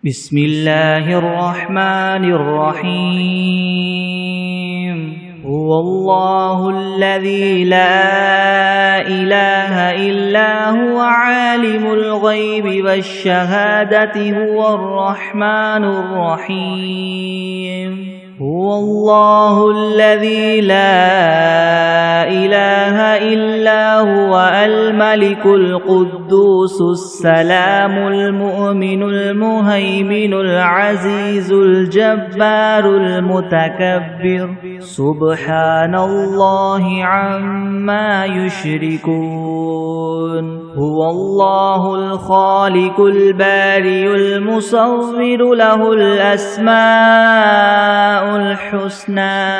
بسم الله الرحمن الرحيم هو الله الذي لا إله إلا هو عالم الغيب والشهادة هو الرحمن الرحيم هو الله الذي لا إله إلا هو الملك القدوس السلام المؤمن المهيمن العزيز الجبار المتكبر سبحان الله عما يشركون هو الله الخالق البارئ المصور له الأسماء الحسنى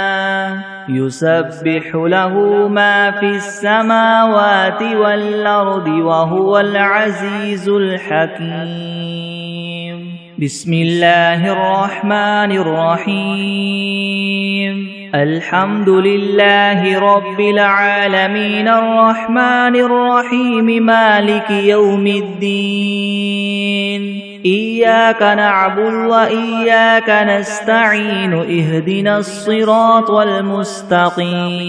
يسبح له ما في السماوات والأرض وهو العزيز الحكيم بسم الله الرحمن الرحيم الحمد لله رب العالمين الرحمن الرحيم مالك يوم الدين إياك نعبد وإياك نستعين اهدنا الصراط المستقيم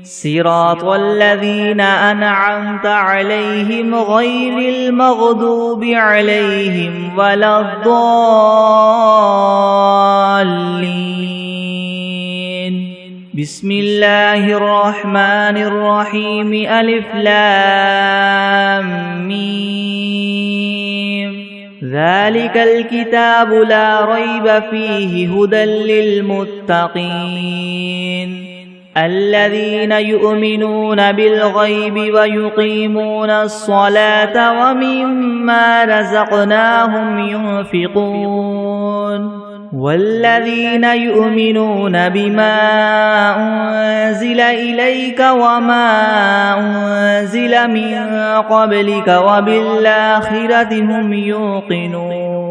صراط الذين أنعمت عليهم غير المغضوب عليهم ولا الضالين بسم الله الرحمن الرحيم ألف لام ميم ذلك الكتاب لا ريب فيه هدى للمتقين الذين يؤمنون بالغيب ويقيمون الصلاة ومما رزقناهم ينفقون والذين يؤمنون بما أنزل إليك وما أنزل من قبلك وبالآخرة هم يوقنون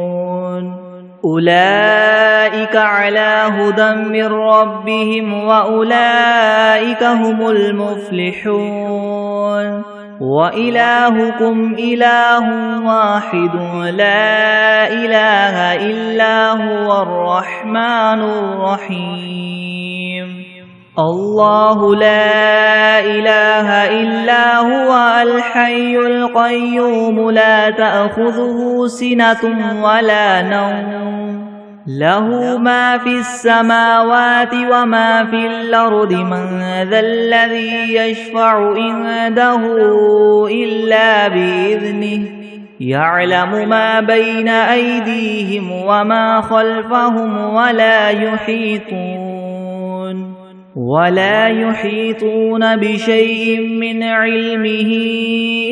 أولئك على هدى من ربهم وأولئك هم المفلحون وإلهكم إله واحد لا إله إلا هو الرحمن الرحيم الله لا إله إلا هو الحي القيوم لا تأخذه سنة ولا نوم له ما في السماوات وما في الأرض من ذا الذي يشفع عنده إلا بإذنه يعلم ما بين أيديهم وما خلفهم ولا يحيطون بشيء من علمه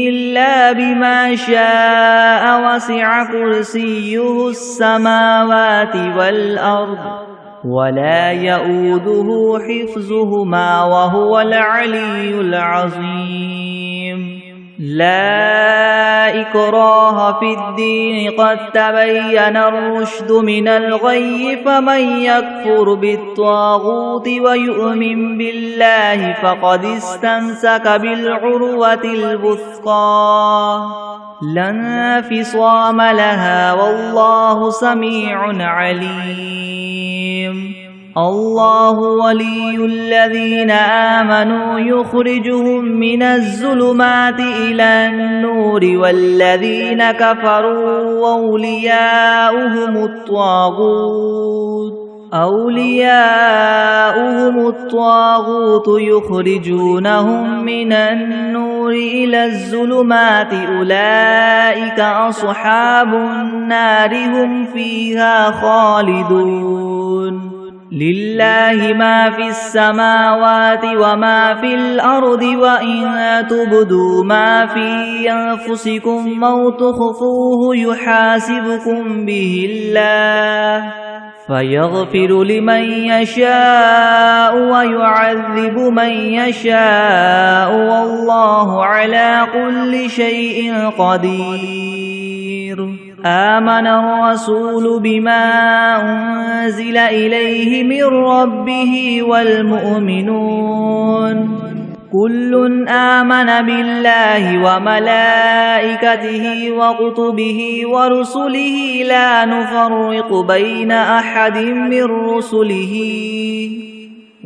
إلا بما شاء وسع كرسيه السماوات والأرض ولا يؤوده حفظهما وهو العلي العظيم لا إكراه في الدين قد تبين الرشد من الغي فمن يكفر بالطاغوت ويؤمن بالله فقد استمسك بالعروة الوثقى لا انفصام لها والله سميع عليم الله ولي الذين آمنوا يخرجهم من الظلمات إلى النور والذين كفروا أولياؤهم الطاغوت يخرجونهم من النور إلى الظلمات أولئك أصحاب النار هم فيها خالدون لله ما في السماوات وما في الأرض وإن تبدوا ما في أنفسكم أو تخفوه يحاسبكم به الله فيغفر لمن يشاء ويعذب من يشاء والله على كل شيء قدير آمن الرسول بما أنزل إليه من ربه والمؤمنون كل آمن بالله وملائكته وكتبه ورسله لا نفرق بين أحد من رسله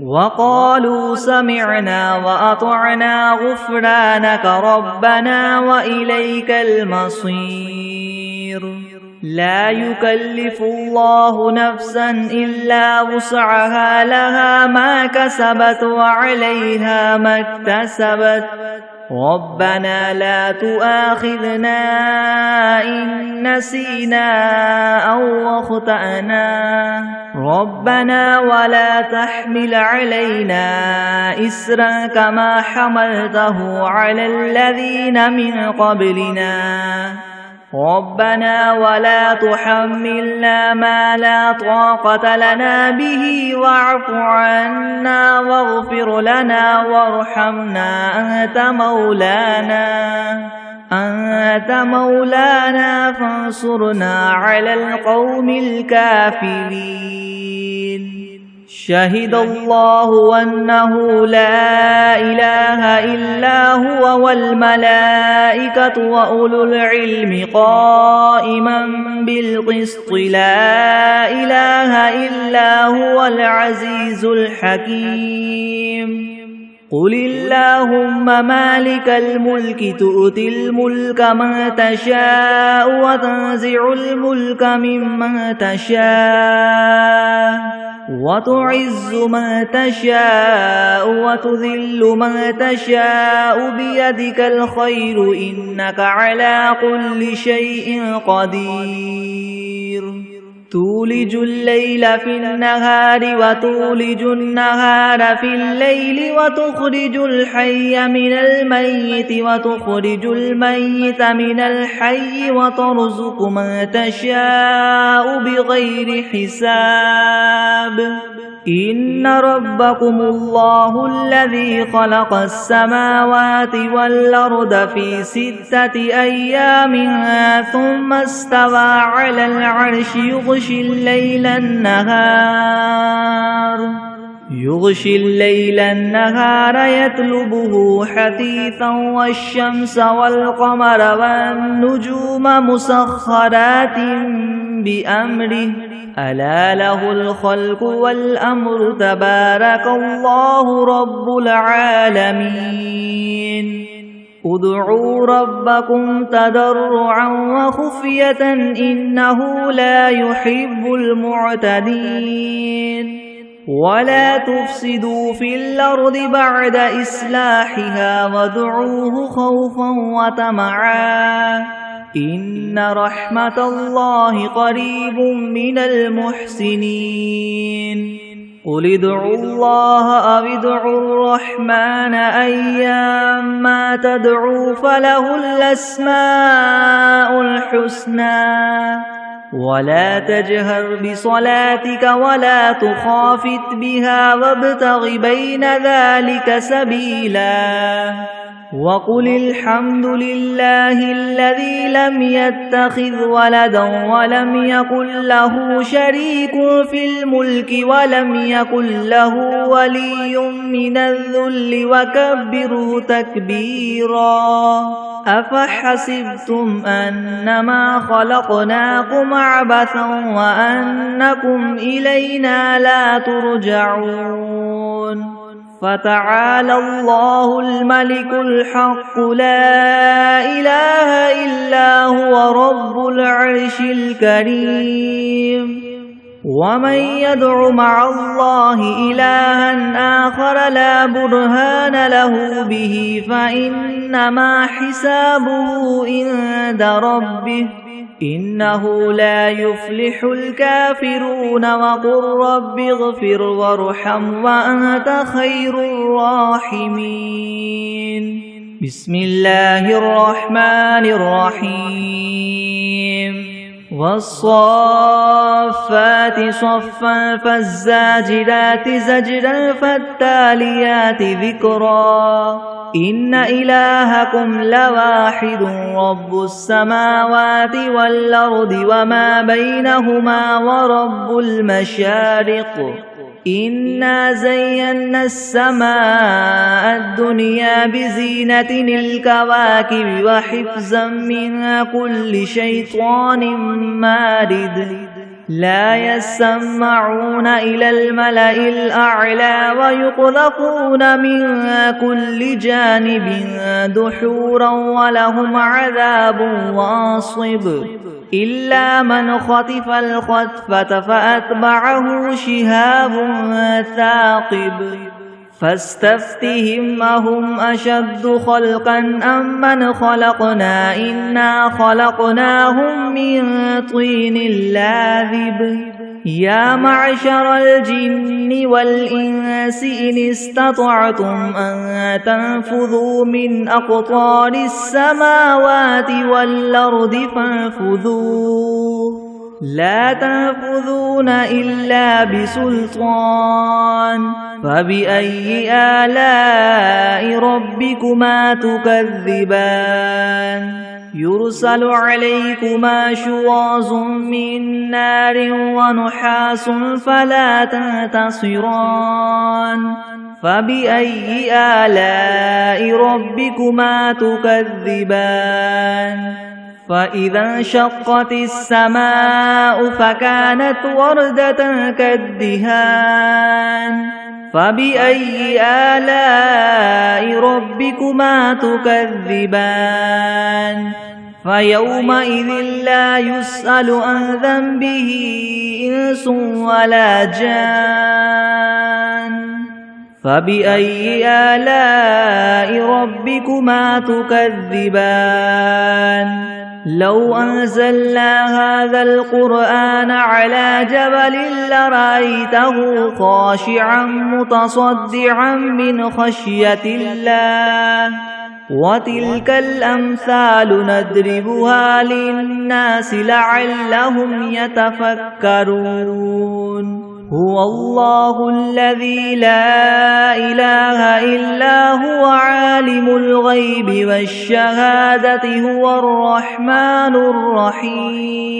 وقالوا سمعنا وأطعنا غفرانك ربنا وإليك المصير لا يكلف الله نفسا إلا وسعها لها ما كسبت وعليها ما اكتسبت ربنا لا تؤاخذنا إن نسينا أو أخطأنا ربنا ولا تحمل علينا إسرا كما حملته على الذين من قبلنا ربنا ولا تحملنا ما لا طاقة لنا به واعف عنا واغفر لنا وارحمنا أنت مولانا فانصرنا على القوم الكافرين شهد الله أنه لا إله إلا هو والملائكة وأولو العلم قائما بالقسط لا إله إلا هو العزيز الحكيم قل اللهم مالك الملك تؤتي الملك من تشاء وتنزع الملك ممن تشاء وتعز من تشاء وتذل من تشاء بيدك الخير إنك على كل شيء قدير تولج الليل في النهار وتولج النهار في الليل وتخرج الحي من الميت وتخرج الميت من الحي وترزق من تشاء بغير حساب إن ربكم الله الذي خلق السماوات والأرض في 6 أيام ثم استوى على العرش يغشي الليل النهار يطلبه حثيثا والشمس والقمر والنجوم مسخرات بأمره ألا له الخلق والأمر تبارك الله رب العالمين ادعوا ربكم تضرعا وخفية إنه لا يحب المعتدين ولا تفسدوا في الأرض بعد إصلاحها وادعوه خوفا وطمعا إن رحمة الله قريب من المحسنين قل ادعوا الله أو ادعوا الرحمن أيما تدعوا فله الأسماء الحسنى ولا تجهر بصلاتك ولا تخافت بها وابتغ بين ذلك سبيلا وقل الحمد لله الذي لم يتخذ ولدا ولم يكن له شريك في الملك ولم يكن له ولي من الذل وكبره تكبيرا أفحسبتم أنما خلقناكم عبثا وأنكم إلينا لا ترجعون فتعالى الله الملك الحق لا إله إلا هو رب العرش الكريم ومن يدع مع الله إلها آخر لا برهان له به فإنما حسابه عند ربه إنه لا يفلح الكافرون وقل رب اغفر وارحم وأنت خير الراحمين بسم الله الرحمن الرحيم والصافات صفا فالزاجرات زجرا فالتاليات ذكرا إن إلهكم لواحد رب السماوات والأرض وما بينهما ورب المشارق إنا زينا السماء الدنيا بزينة الكواكب وحفظا من كل شيطان مارد لا يسمعون إلى الملأ الأعلى ويقذفون من كل جانب دحورا ولهم عذاب واصب إلا من خطف الخطفة فأتبعه شهاب ثاقب فاستفتهم أهم أشد خلقا أم من خلقنا إنا خلقناهم من طين لاذب يا معشر الجن والإنس إن استطعتم أن تنفذوا من أقطار السماوات والأرض فانفذوا لا تنفذون إلا بسلطان فبأي آلاء ربكما تكذبان يرسل عليكما شواظ من نار ونحاس فلا تنتصران فبأي آلاء ربكما تكذبان فإذا انشقت السماء فكانت وردة كالدهان فبأي آلاء ربكما تكذبان فيومئذ لا يسأل عن ذنبه إنس ولا جان فبأي آلاء ربكما تكذبان لو أنزلنا هذا القرآن على جبل لرأيته خاشعا متصدعا من خشية الله وتلك الأمثال نضربها للناس لعلهم يتفكرون هو الله الذي لا إله إلا هو عالم الغيب والشهادة هو الرحمن الرحيم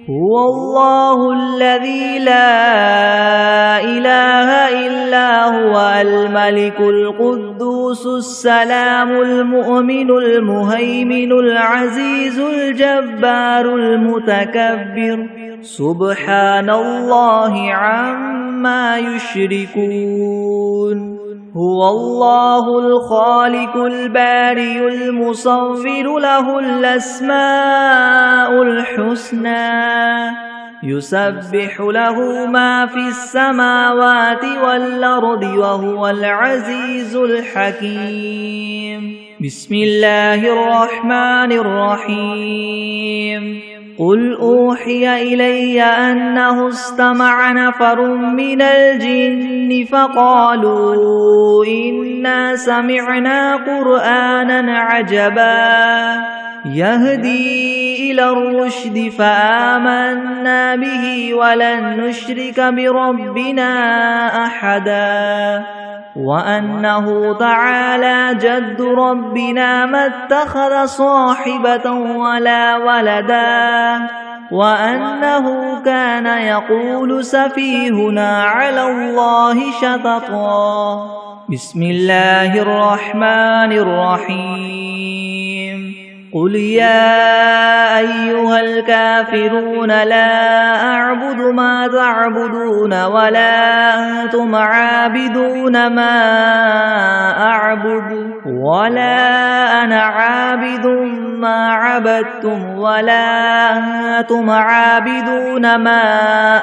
هو الله الذي لا إله إلا هو الملك القدوس السلام المؤمن المهيمن العزيز الجبار المتكبر سبحان الله عما يشركون هو الله الخالق البارئ المصور له الأسماء الحسنى يسبح له ما في السماوات والأرض وهو العزيز الحكيم بسم الله الرحمن الرحيم قل أوحي إلي أنه استمع نفر من الجن فقالوا إنا سمعنا قرآنا عجبا يهدي إلى الرشد فآمنا به ولن نشرك بربنا أحدا وأنه تعالى جد ربنا ما اتخذ صاحبة ولا ولدا وأنه كان يقول سفيهنا على الله شططا بسم الله الرحمن الرحيم قل يا أيها الكافرون لا أعبد ما تعبدون ولا أنتم عابدون ما أعبد ولا أنا عابد ما عبدتم ولا أنتم عابدون ما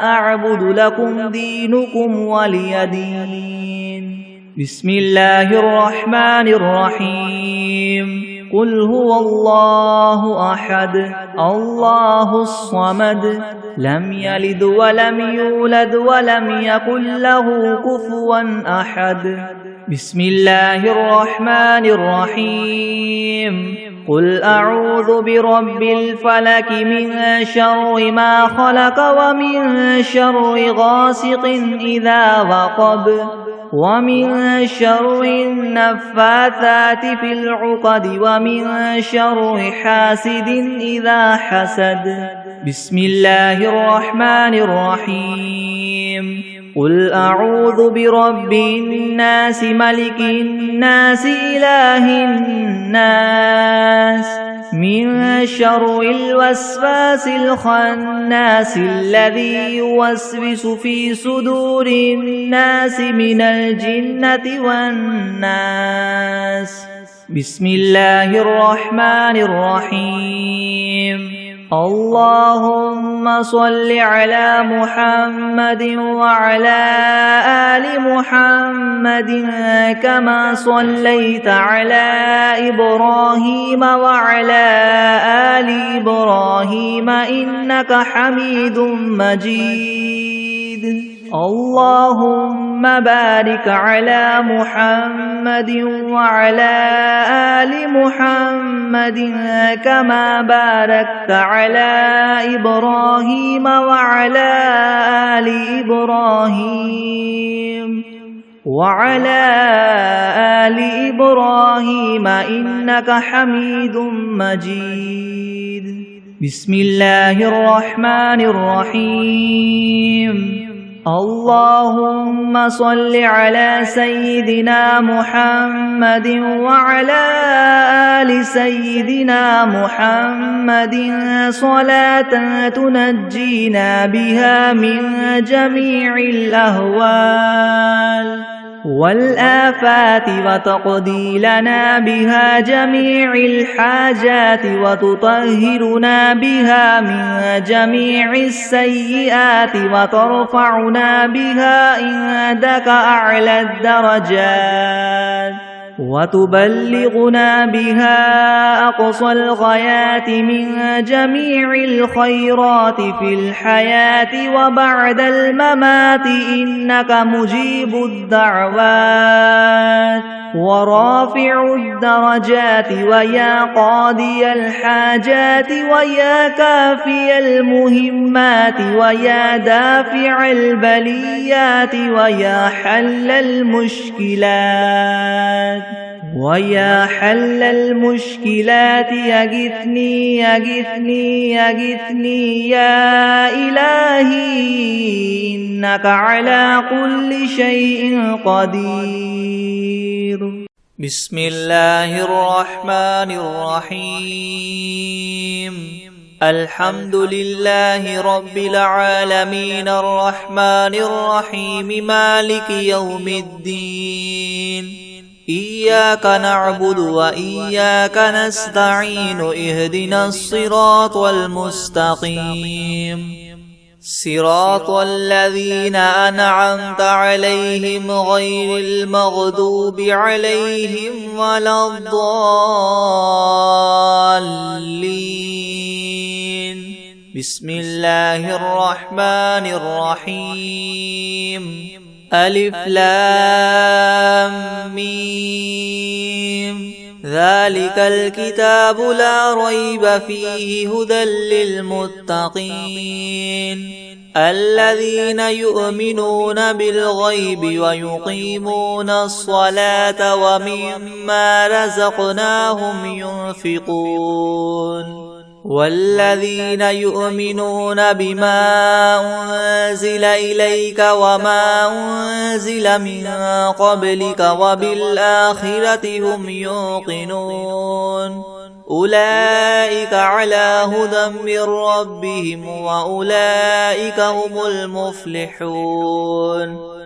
أعبد لكم دينكم ولي دين بسم الله الرحمن الرحيم قل هو الله أحد الله الصمد لم يلد ولم يولد ولم يكن له كفوا أحد بسم الله الرحمن الرحيم قل أعوذ برب الفلك من شر ما خلق ومن شر غاسق إذا وقب ومن شر النفاثات في العقد ومن شر حاسد إذا حسد بسم الله الرحمن الرحيم قل أعوذ برب الناس ملك الناس إله الناس من شر الوسواس الخناس الذي يوسوس في صدور الناس من الجنة والناس. بسم الله الرحمن الرحيم. اللهم صل على محمد وعلى آل محمد كما صليت على إبراهيم وعلى آل إبراهيم إنك حميد مجيد. اللهم بارك على محمد وعلى آل محمد كما باركت على إبراهيم وعلى آل إبراهيم إنك حميد مجيد. بسم الله الرحمن الرحيم. اللهم صل على سيدنا محمد وعلى آل سيدنا محمد صلاة تنجينا بها من جميع الأهوال والآفات وتقضي لنا بها جميع الحاجات وتطهرنا بها من جميع السيئات وترفعنا بها عندك أعلى الدرجات وتبلغنا بها أقصى الغايات من جميع الخيرات في الحياة وبعد الممات إنك مجيب الدعوات ورافع الدرجات ويا قاضي الحاجات ويا كافي المهمات ويا دافع البليات ويا حل المشكلات يغثني يا إلهي إنك على كل شيء قدير. بسم الله الرحمن الرحيم. الحمد لله رب العالمين الرحمن الرحيم مالك يوم الدين. إياك نعبد وإياك نستعين اهدنا الصراط المستقيم صراط الذين أنعمت عليهم غير المغضوب عليهم ولا الضالين. بسم الله الرحمن الرحيم. ألف لام ميم. ذلك الكتاب لا ريب فيه هدى للمتقين الذين يؤمنون بالغيب ويقيمون الصلاة ومما رزقناهم ينفقون والذين يؤمنون بما أنزل إليك وما أنزل من قبلك وبالآخرة هم يوقنون أولئك على هدى من ربهم وأولئك هم المفلحون.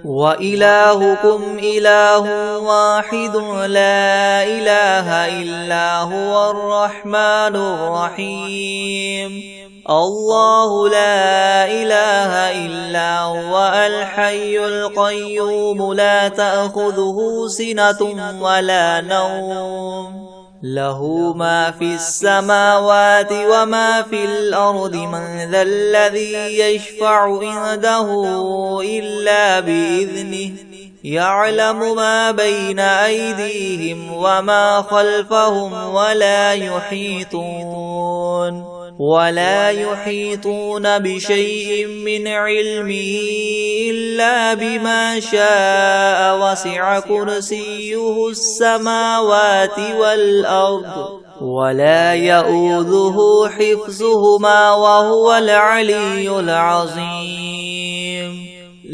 وإلهكم إله واحد لا إله إلا هو الرحمن الرحيم. الله لا إله إلا هو الحي القيوم لا تأخذه سنة ولا نوم له ما في السماوات وما في الأرض من ذا الذي يشفع عنده إلا بإذنه يعلم ما بين أيديهم وما خلفهم ولا يحيطون بشيء من علمه إلا بما شاء وسع كرسيه السماوات والأرض ولا يؤوده حفظهما وهو العلي العظيم.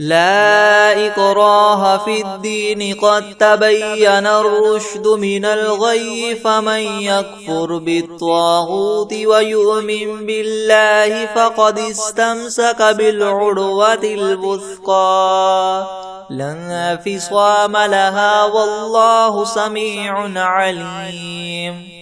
لا إكراه في الدين قد تبين الرشد من الغي فمن يكفر بالطاغوت ويؤمن بالله فقد استمسك بالعروة الوثقى لا انفصام لها والله سميع عليم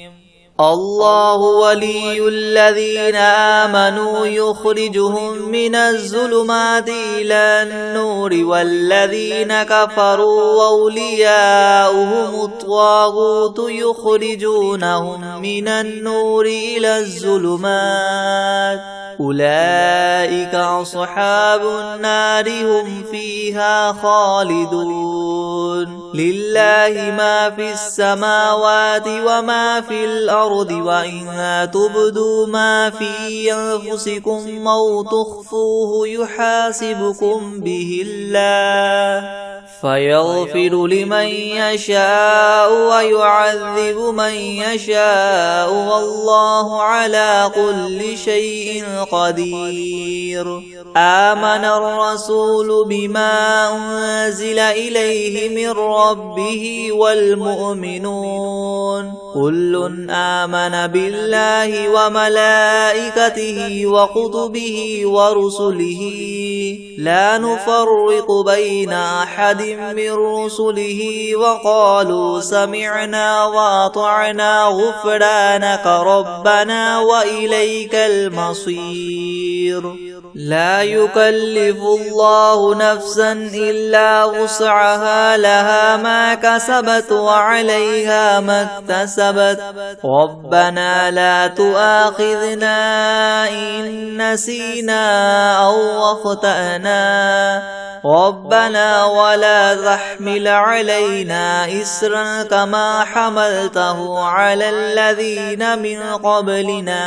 الله ولي الذين آمنوا يخرجهم من الظلمات إلى النور والذين كفروا أولياؤهم الطاغوت يخرجونهم من النور إلى الظلمات أولئك أصحاب النار هم فيها خالدون لله ما في السماوات وما في الأرض وإن تبدوا ما في أنفسكم أو تخفوه يحاسبكم به الله فيغفر لمن يشاء ويعذب من يشاء والله على كل شيء قدير آمن الرسول بما أنزل إليه من ربه والمؤمنون كل آمن بالله وملائكته وكتبه ورسله لا نفرق بين أحد من رسله وقالوا سمعنا وأطعنا غفرانك ربنا وإليك المصير لا يكلف الله نفسا إلا وسعها لها ما كسبت وعليها ما اكتسبت ربنا لا تؤاخذنا إن نسينا أو أخطأنا ربنا ولا تحمل علينا إسرا كما حملته على الذين من قبلنا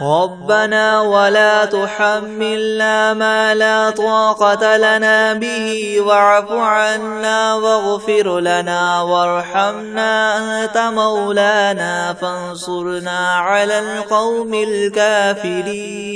ربنا ولا تحملنا ما لا طاقة لنا به واعف عنا واغفر لنا وارحمنا أنت مولانا فانصرنا على القوم الكافرين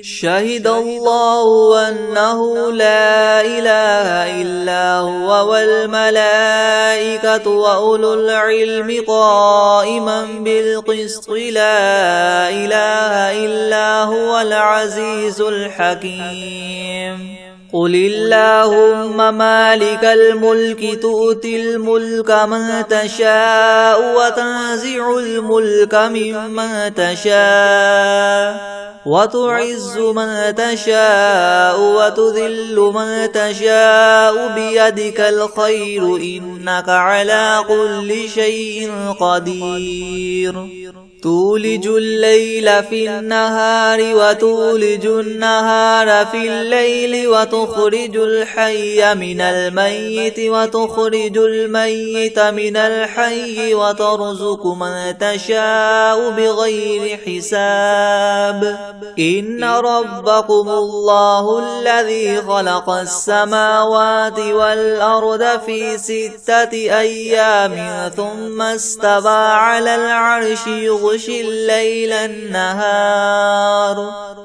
شهد الله أنه لا إله إلا هو والملائكة وأولو العلم قائما بالقسط لا إله إلا هو العزيز الحكيم قل اللهم مالك الملك تؤتي الملك من تشاء وتنزع الملك ممن تشاء وتعز من تشاء وتذل من تشاء بيدك الخير إنك على كل شيء قدير تولج الليل في النهار وتولج النهار في الليل وتخرج الحي من الميت وتخرج الميت من الحي وترزق من تشاء بغير حساب إن ربكم الله الذي خلق السماوات والأرض في 6 أيام ثم استوى على العرش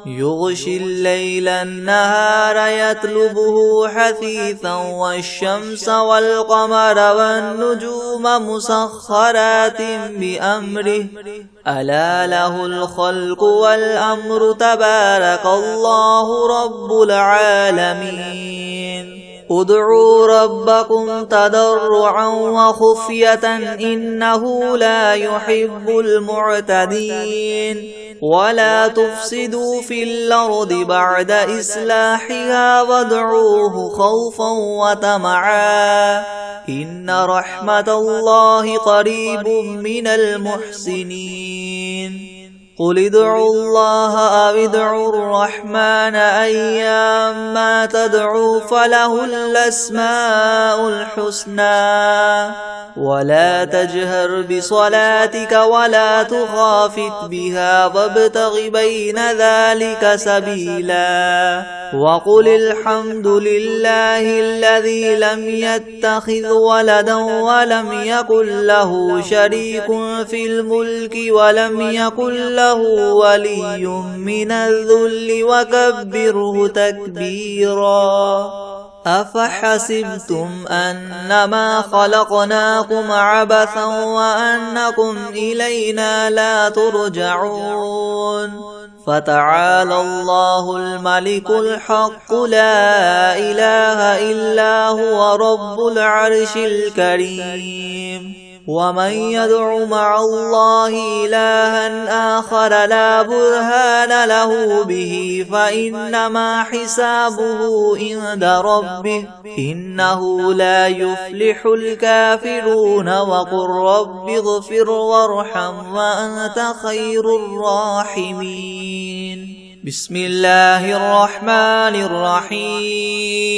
يغشي الليل النهار يطلبه حثيثا والشمس والقمر والنجوم مسخرات بأمره ألا له الخلق والأمر تبارك الله رب العالمين ادعوا ربكم تضرعا وخفية إنه لا يحب المعتدين ولا تفسدوا في الأرض بعد إصلاحها وادعوه خوفا وطمعا إن رحمة الله قريب من المحسنين قل ادعوا الله أو ادعوا الرحمن أيما تدعوا فله الأسماء الحسنى ولا تجهر بصلاتك ولا تخافت بها وابتغ بين ذلك سبيلا وقل الحمد لله الذي لم يتخذ ولدا ولم يكن له شريك في الملك ولم يكن له له ولي من الذل وكبره تكبيرا أفحسبتم أنما خلقناكم عبثا وأنكم إلينا لا ترجعون فتعالى الله الملك الحق لا إله إلا هو رب العرش الكريم ومن يدع مع الله إلها آخر لا برهان له به فإنما حسابه عند ربه إنه لا يفلح الكافرون وقل رب اغفر وارحم وأنت خير الراحمين بسم الله الرحمن الرحيم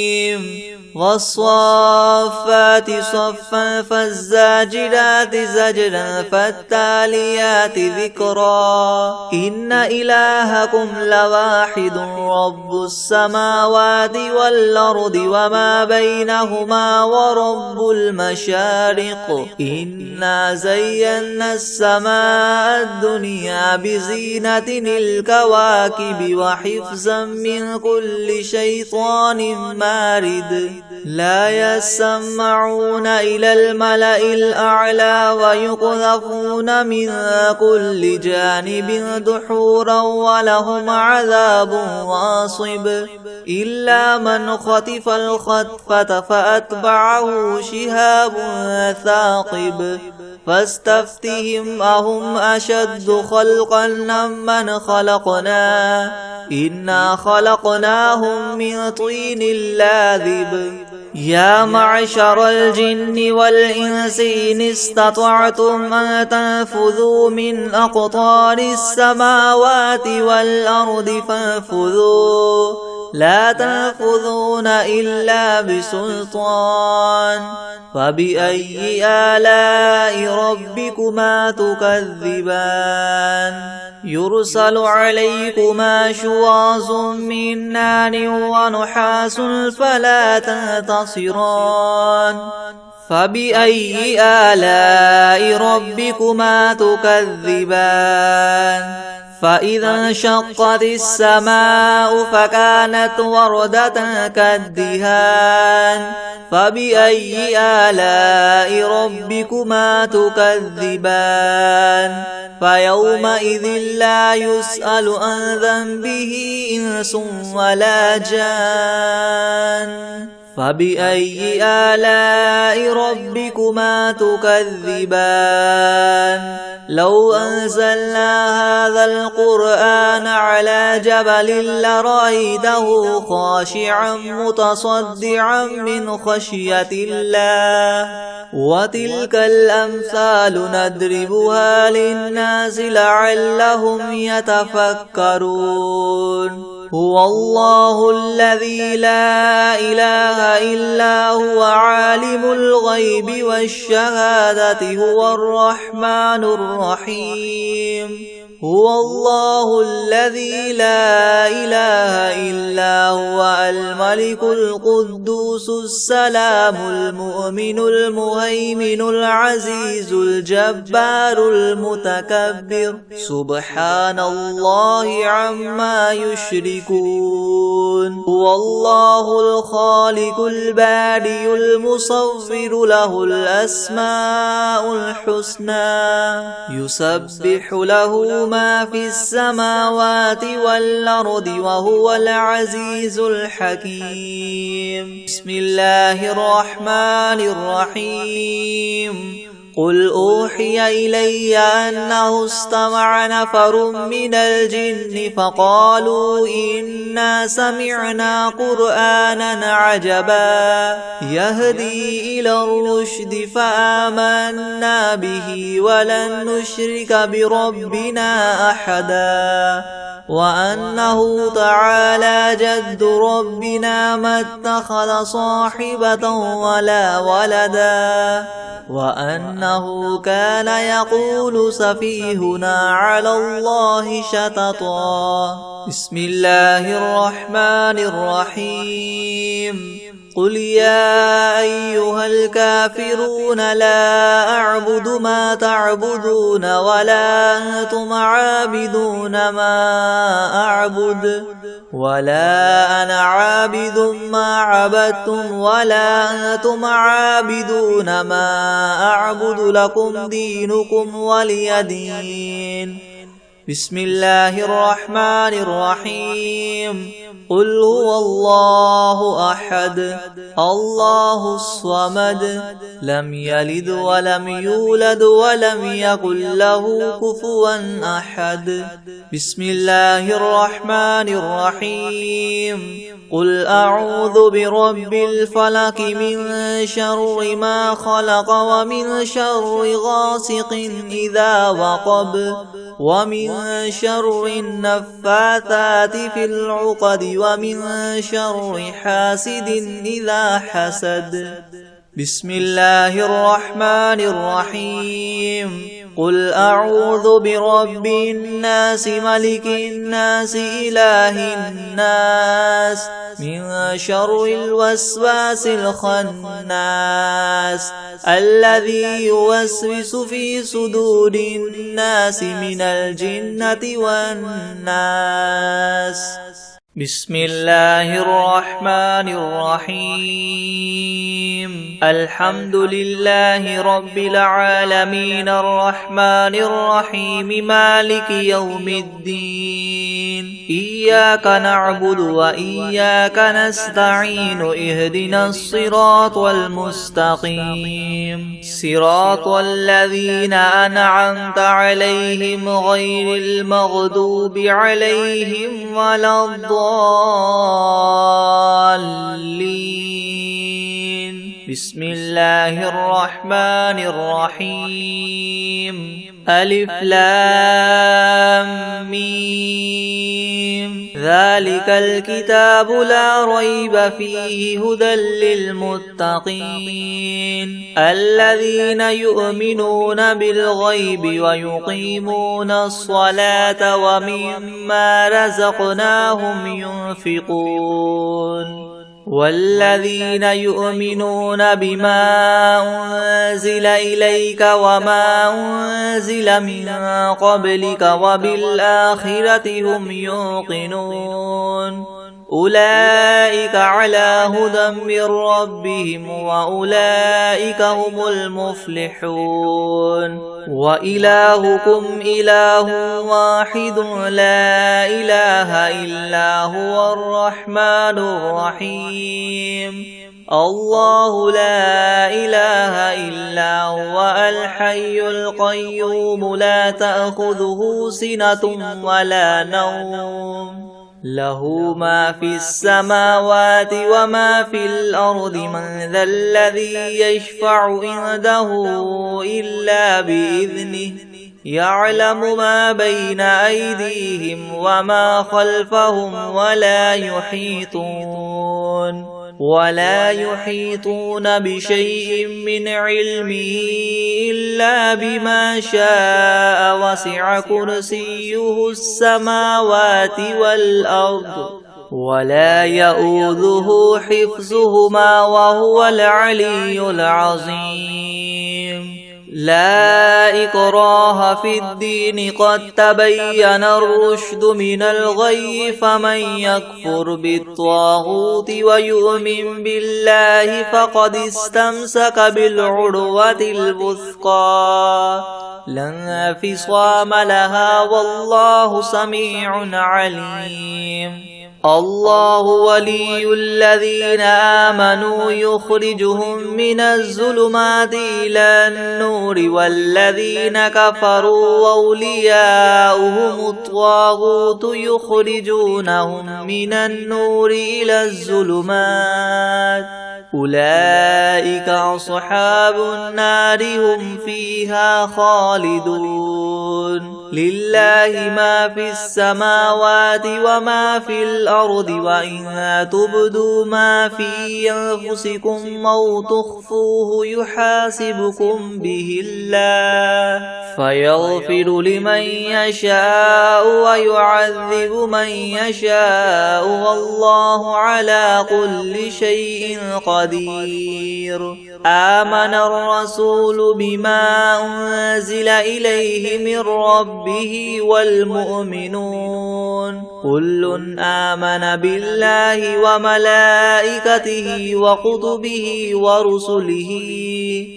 والصافات صفا فالزاجرات زجرا فالتاليات ذكرا إن إلهكم لواحد رب السماوات والأرض وما بينهما ورب المشارق إنا زينا السماء الدنيا بزينة الكواكب وحفظا من كل شيطان مارد لا يسمعون إلى الملأ الأعلى ويقذفون من كل جانب دحورا ولهم عذاب واصب إلا من خطف الخطفة فأتبعه شهاب ثاقب فاستفتهم أهم أشد خلقا ممن خلقنا إنا خلقناهم من طين لاذب يا معشر الجن والإنس إن استطعتم أن تنفذوا من أقطار السماوات والأرض فانفذوا لا تنفذون إلا بسلطان فبأي آلاء ربكما تكذبان يرسل عليكما شواظ من نار ونحاس فلا تنتصران فبأي آلاء ربكما تكذبان فإذا انشقت السماء فكانت وردة كالدهان فبأي آلاء ربكما تكذبان فيومئذ لا يسأل عن ذنبه إنس ولا جان فبأي آلاء ربكما تكذبان لو أنزلنا هذا القرآن على جبل لرأيته خاشعا متصدعا من خشية الله وتلك الأمثال نضربها للناس لعلهم يتفكرون هو الله الذي لا إله إلا هو عالم الغيب والشهادة هو الرحمن الرحيم هو الله الذي لا إله إلا هو الملك القدوس السلام المؤمن المهيمن العزيز الجبار المتكبر سبحان الله عما يشركون هو الله الخالق البارئ المصور له الأسماء الحسنى يسبح له ما في السماوات والأرض وهو العزيز الحكيم بسم الله الرحمن الرحيم قل أوحي إلي أنه استمع نفر من الجن فقالوا إنا سمعنا قرآنا عجبا يهدي إلى الرشد فآمنا به ولن نشرك بربنا أحدا وأنه تعالى جد ربنا ما اتخذ صاحبة ولا ولدا وأنه كان يقول سفيهنا على الله شططا بسم الله الرحمن الرحيم قل يا أيها الكافرون لا أعبد ما تعبدون ولا أنتم عابدون ما أعبد ولا أنا عابد ما عبدتم ولا أنتم عابدون ما أعبد لكم دينكم ولي دين. بسم الله الرحمن الرحيم. قل هو الله أحد الله الصمد لم يلد ولم يولد ولم يكن له كفوا أحد. بسم الله الرحمن الرحيم. قل أعوذ برب الفلق من شر ما خلق ومن شر غاسق إذا وقب ومن شر النفاثات في العقد ومن شر حاسد إذا حسد. بسم الله الرحمن الرحيم. قل أعوذ برب الناس ملك الناس إله الناس من شر الوسواس الخناس الذي يوسوس في صدور الناس من الجنة والناس. بسم الله الرحمن الرحيم. الحمد لله رب العالمين الرحمن الرحيم مالك يوم الدين. إياك نعبد وإياك نستعين اهدنا الصراط المستقيم صراط الذين أنعمت عليهم غير المغضوب عليهم ولا الضالين. بسم الله الرحمن الرحيم. ألف لام ميم. ذلك الكتاب لا ريب فيه هدى للمتقين الذين يؤمنون بالغيب ويقيمون الصلاة ومما رزقناهم ينفقون والذين يؤمنون بما أنزل إليك وما أنزل من قبلك وبالآخرة هم يوقنون أولئك على هدى من ربهم وأولئك هم المفلحون. وإلهكم إله واحد لا إله إلا هو الرحمن الرحيم. الله لا إله إلا هو الحي القيوم لا تأخذه سنة ولا نوم له ما في السماوات وما في الأرض من ذا الذي يشفع عنده إلا بإذنه يعلم ما بين أيديهم وما خلفهم ولا يحيطون بشيء من علمه إلا بما شاء وسع كرسيه السماوات والأرض ولا يؤوده حفظهما وهو العلي العظيم. لا إكراه في الدين قد تبين الرشد من الغي فمن يكفر بالطاغوت ويؤمن بالله فقد استمسك بالعروة الوثقى لا انفصام لها والله سميع عليم. الله ولي الذين آمنوا يخرجهم من الظلمات إلى النور والذين كفروا أولياؤهم الطاغوت يخرجونهم من النور إلى الظلمات أولئك أصحاب النار هم فيها خالدون. لله ما في السماوات وما في الأرض وإن تبدوا ما في أنفسكم أو تخفوه يحاسبكم به الله فيغفر لمن يشاء ويعذب من يشاء والله على كل شيء قدير. آمن الرسول بما أنزل إليه من ربه والمؤمنون كل آمن بالله وملائكته وكتبه ورسله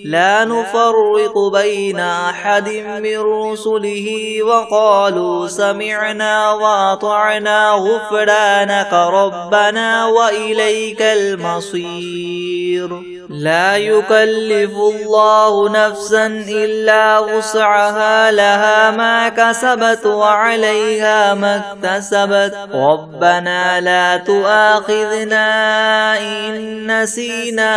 لا نفرق بين أحد من رسله وقالوا سمعنا وأطعنا غفرانك ربنا وإليك المصير. لا يكلف الله نفسا إلا وسعها لها ما كسبت وعليها ما اكتسبت ربنا لا تؤاخذنا إن نسينا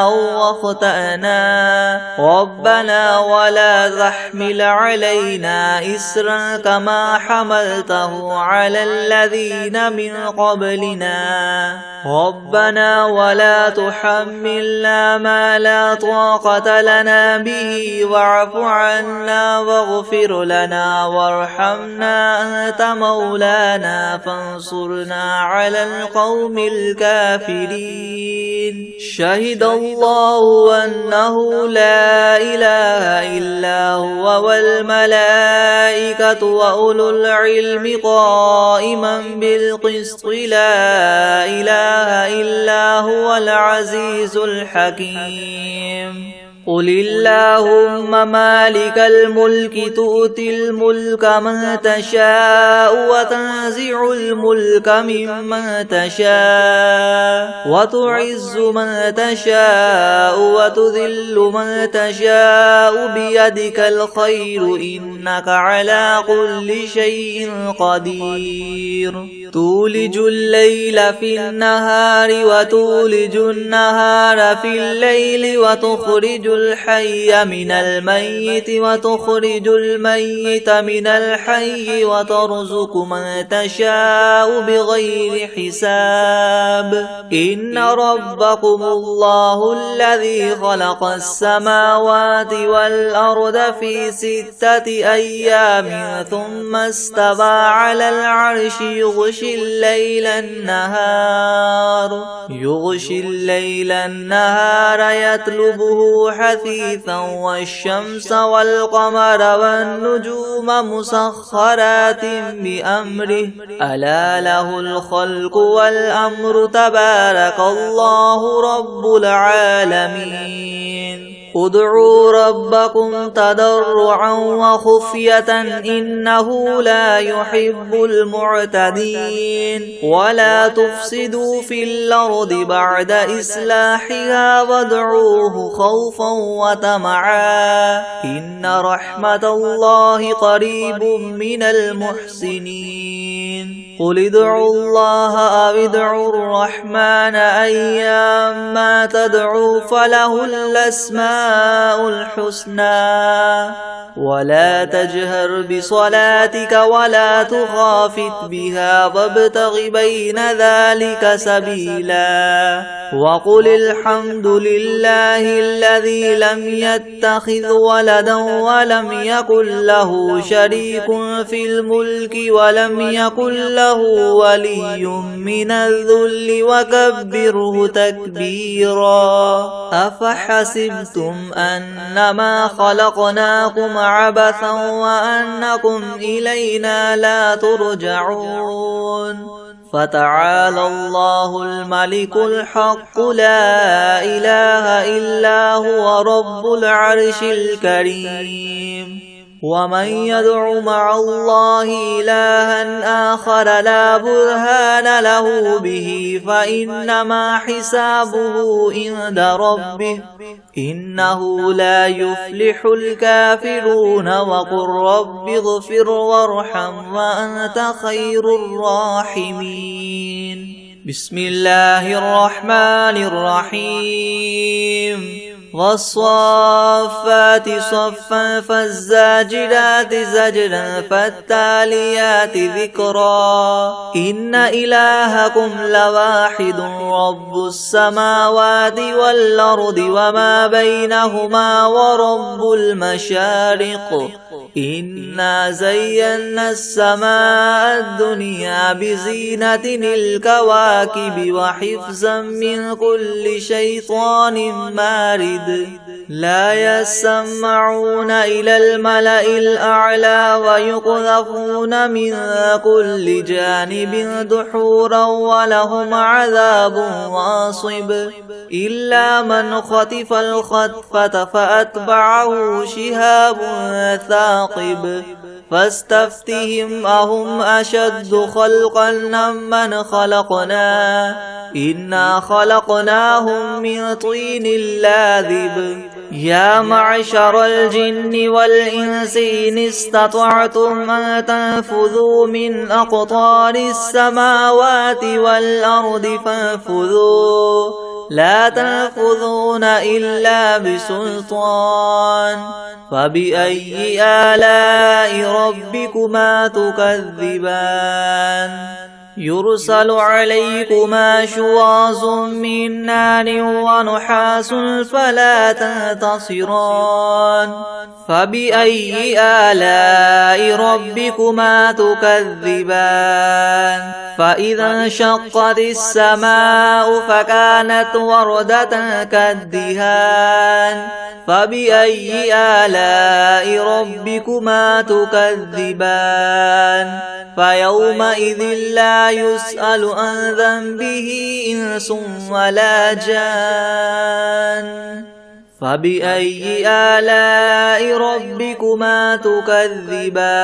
أو أخطأنا ربنا ولا تحمل علينا إسرا كما حملته على الذين من قبلنا ربنا ولا تحملنا ما لا طاقة لنا به واعف عنا واغفر لنا وارحمنا أنت مولانا فانصرنا على القوم الكافرين. شهد الله أنه لا إله إلا هو والملائكة وأولو العلم قائما بالقسط لا إله إلا هو العزيز الحكيم. قل اللهم مالك الملك تؤتي الملك من تشاء وتنزع الملك ممن تشاء وتعز من تشاء وتذل من تشاء بيدك الخير إنك على كل شيء قدير. تولج الليل في النهار وتولج النهار في الليل وتخرج الحي من الميت وتخرج الميت من الحي وترزق من تشاء بغير حساب. إن ربكم الله الذي خلق السماوات والأرض في 6 أيام ثم استوى على العرش يغشي الليل النهار يطلبه حثيثا والشمس والقمر والنجوم مسخرات بأمره ألا له الخلق والأمر تبارك الله رب العالمين. ادعوا ربكم تضرعا وخفية إنه لا يحب المعتدين. ولا تفسدوا في الأرض بعد إصلاحها وادعوه خوفا وطمعا إن رحمة الله قريب من المحسنين. قل ادعوا الله أو ادعوا الرحمن أيما تدعوا فله الأسماء الحسنى ولا تجهر بصلاتك ولا تخافت بها وابتغ بين ذلك سبيلا. وقل الحمد لله الذي لم يتخذ ولدا ولم يكن له شريك في الملك ولم يكن له ولي من الذل وكبره تكبيرا. أفحسبتم أنما خلقناكم عبثا وأنكم إلينا لا ترجعون. فتعالى الله الملك الحق لا إله إلا هو رب العرش الكريم. ومن يدع مع الله إلها آخر لا برهان له به فإنما حسابه عند ربه إنه لا يفلح الكافرون. وقل رب اغفر وارحم وأنت خير الراحمين. بسم الله الرحمن الرحيم. والصافات صفا فالزاجرات زجرا فالتاليات ذكرا إن إلهكم لواحد رب السماوات والأرض وما بينهما ورب المشارق إنا زينا السماء الدنيا بزينة الكواكب وحفظا من كل شيطان مارد لا يسمعون إلى الملأ الأعلى ويقذفون من كل جانب دحورا ولهم عذاب واصب إلا من خطف الخطفة فأتبعه شهاب ثاقب فاستفتهم أهم أشد خلقا ممن خلقنا إنا خلقناهم من طين لاذب يا معشر الجن والإنس إن استطعتم أن تنفذوا من أقطار السماوات والأرض فانفذوا لا تنفذون إلا بسلطان فبأي آلاء ربكما تكذبان يرسل عليكما شواظ من نار ونحاس فلا تنتصران فبأي آلاء ربكما تكذبان فإذا انشقت السماء فكانت وردة كالدهان فبأي آلاء ربكما تكذبان فيومئذ لا يسأل عن ذنبه إنس ولا جان فبأي آلاء ربكما تكذبان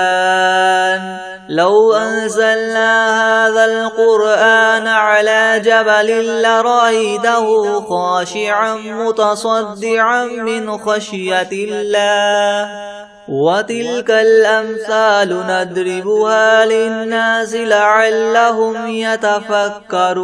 لو أنزلنا هذا القرآن على جبل لرأيته خاشعا متصدعا من خشية الله وتلك الأمثال نضربها للناس لعلهم يتفكرون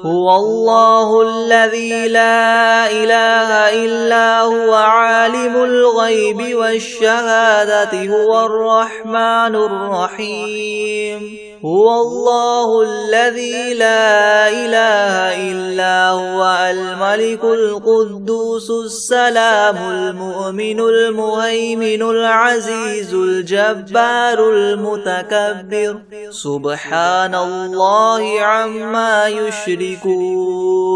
هو الله الذي لا إله إلا هو عالم الغيب والشهادة هو الرحمن الرحيم هو الله الذي لا إله إلا هو الملك القدوس السلام المؤمن المهيمن العزيز الجبار المتكبر سبحان الله عما يشركون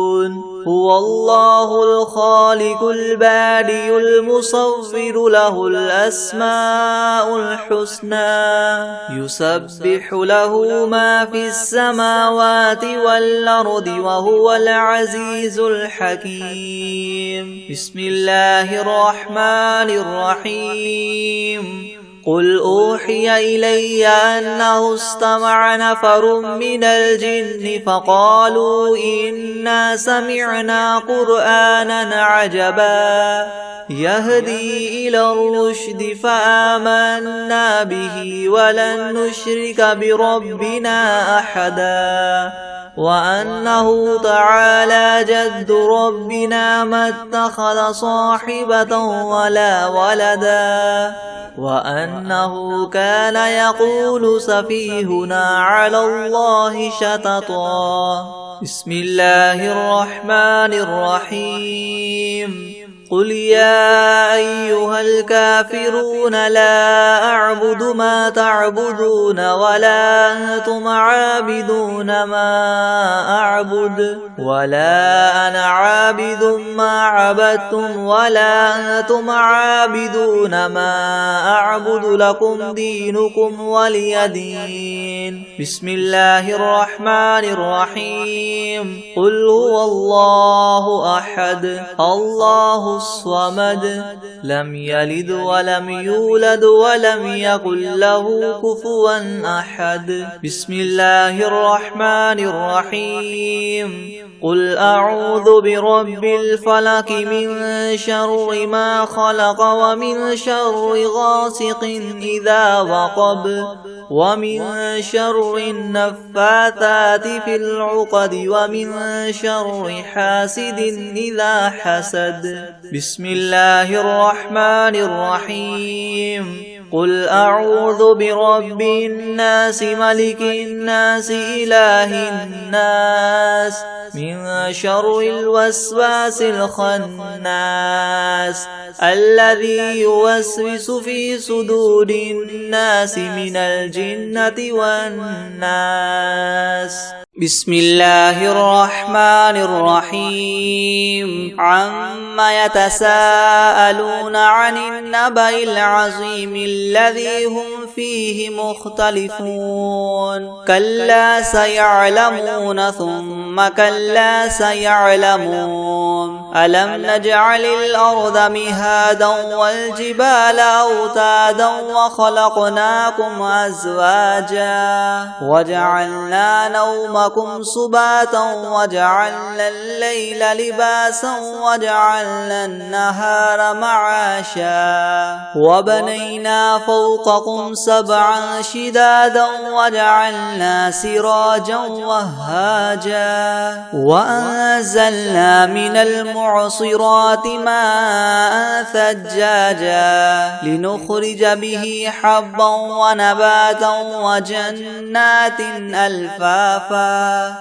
هو الله الخالق البارئ المصور له الأسماء الحسنى يسبح له ما في السماوات والأرض وهو العزيز الحكيم بسم الله الرحمن الرحيم قل أوحي إلي أنه استمع نفر من الجن فقالوا إنا سمعنا قرآنا عجبا يهدي إلى الرشد فآمنا به ولن نشرك بربنا أحدا وأنه تعالى جد ربنا ما اتخذ صاحبة ولا ولدا وأنه كان يقول سفيهنا على الله شططا بسم الله الرحمن الرحيم قل يا أيها الكافرون لا أعبد ما تعبدون ولا أنتم عابدون ما أعبد ولا أنا عابد ما عبدتم ولا أنتم عابدون ما أعبد لكم دينكم ولي دين بسم الله الرحمن الرحيم قل هو الله أحد الله الصمد لم يلد ولم يولد ولم يكن له كفوا أحد بسم الله الرحمن الرحيم قل أعوذ برب الفلق من شر ما خلق ومن شر غاسق إذا وقب ومن شر النفاثات في العقد ومن شر حاسد إذا حسد. بسم الله الرحمن الرحيم. قل أعوذ برب الناس ملك الناس إله الناس من شر الوسواس الخناس الذي يوسوس في صدور الناس من الجنة والناس. بسم الله الرحمن الرحيم. عما يتساءلون عن النبأ العظيم الذي هم فيه مختلفون. كلا سيعلمون ثم كلا سيعلمون. ألم نجعل الأرض مهادا والجبال أوتادا وخلقناكم أزواجا وجعلنا نومكم سباتا وجعلنا الليل لباسا وجعلنا النهار معاشا وبنينا فوقكم سبعا شدادا وجعلنا سراجا وهاجا وأنزلنا من المعصرات ماء ثجاجا لنخرج به حبا ونباتا وجنات ألفافا.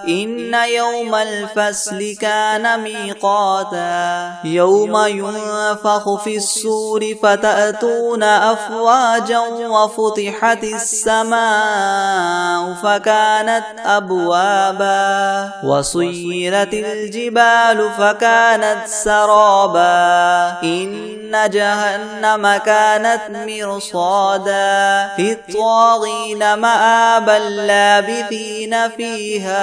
إن يوم الفصل كان ميقاتا. يوم ينفخ في الصور فتأتون أفواجا وفتحت السماء فكانت أبوابا وسيرت الجبال فكانت سرابا. إن جهنم كانت مرصادا للطاغين مآبا لابثين فيها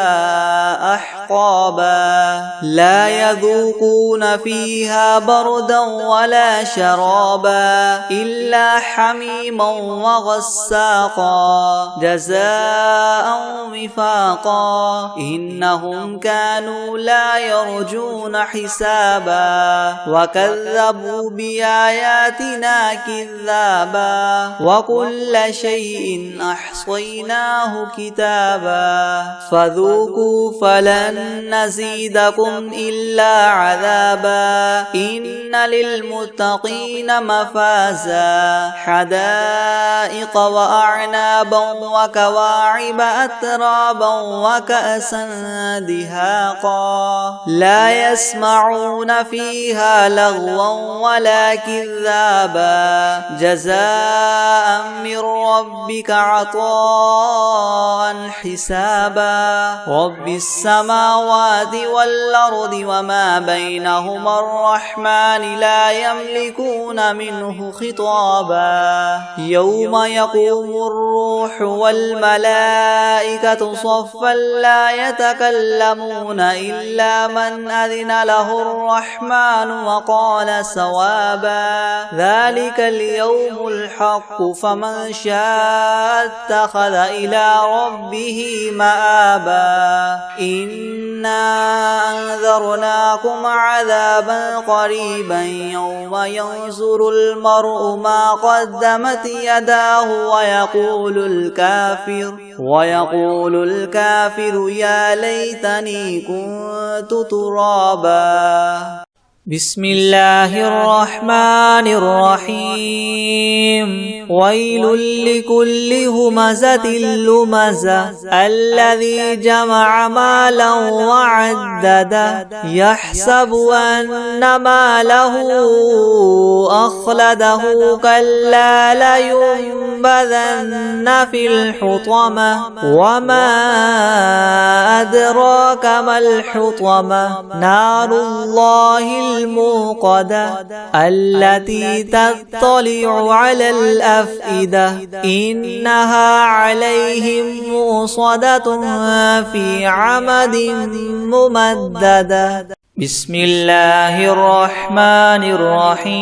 أحقابا. لا يذوقون فيها بردا ولا شرابا إلا حميما وغساقا جزاء وفاقا. إنهم كانوا لا يرجون حسابا وكذبوا بآياتنا كذابا وكل شيء أحصيناه كتابا. فذوقوا فلن نزيدكم إلا عذابا. إن للمتقين مفازا حدائق وأعنابا وكواعب أترابا وكأسا دهاقا. لا يسمعون فيها لغوا ولا كذابا. جزاء من ربك عطاء حسابا. رب السماوات والأرض وما بينهما الرحمن لا يملكون منه خطابا. يوم يقوم الروح والملائكة صفا لا يتكلمون إلا من أذن له الرحمن وقال صوابا. ذلك اليوم الحق فمن شاء اتخذ إلى ربه مآبا. إنا أنذرناكم عذابا قريبا يوم ينظر المرء ما قدمت يداه ويقول الكافر يا ليتني كنت ترابا. بسم الله الرحمن الرحيم. ويل لكل همزة لمزة الذي جمع مالا وعدده يحسب أن ماله أخلده كلا لينبذن في الحطمة وما أدراك ما الحطمة نار الله الموقدة التي تطلع على الأفئدة إنها عليهم موصدة في عمد ممددة. بسم الله الرحمن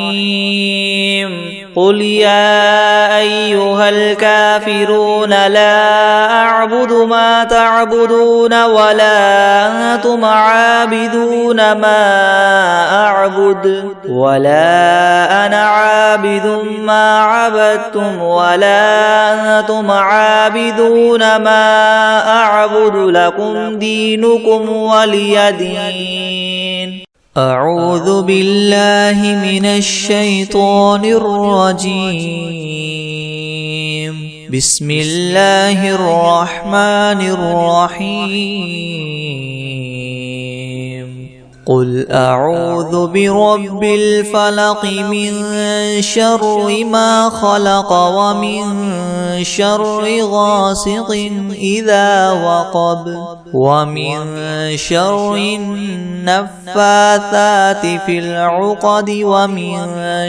الرحيم قل يا أيها الكافرون لا أعبد ما تعبدون ولا أنتم عابدون ما أعبد ولا أنا عابد ما عبدتم ولا أنتم عابدون ما أعبد لكم دينكم ولي دين أعوذ بالله من الشيطان الرجيم بسم الله الرحمن الرحيم قل أعوذ برب الفلق من شر ما خلق ومن شر غاسق إذا وقب ومن شر النفاثات في العقد ومن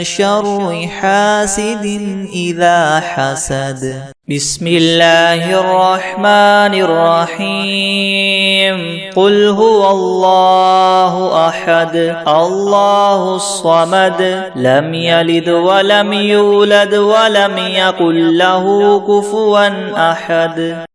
شر حاسد إذا حسد بسم الله الرحمن الرحيم قل هو الله أحد الله الصمد لم يلد ولم يولد ولم يكن له كفوا أحد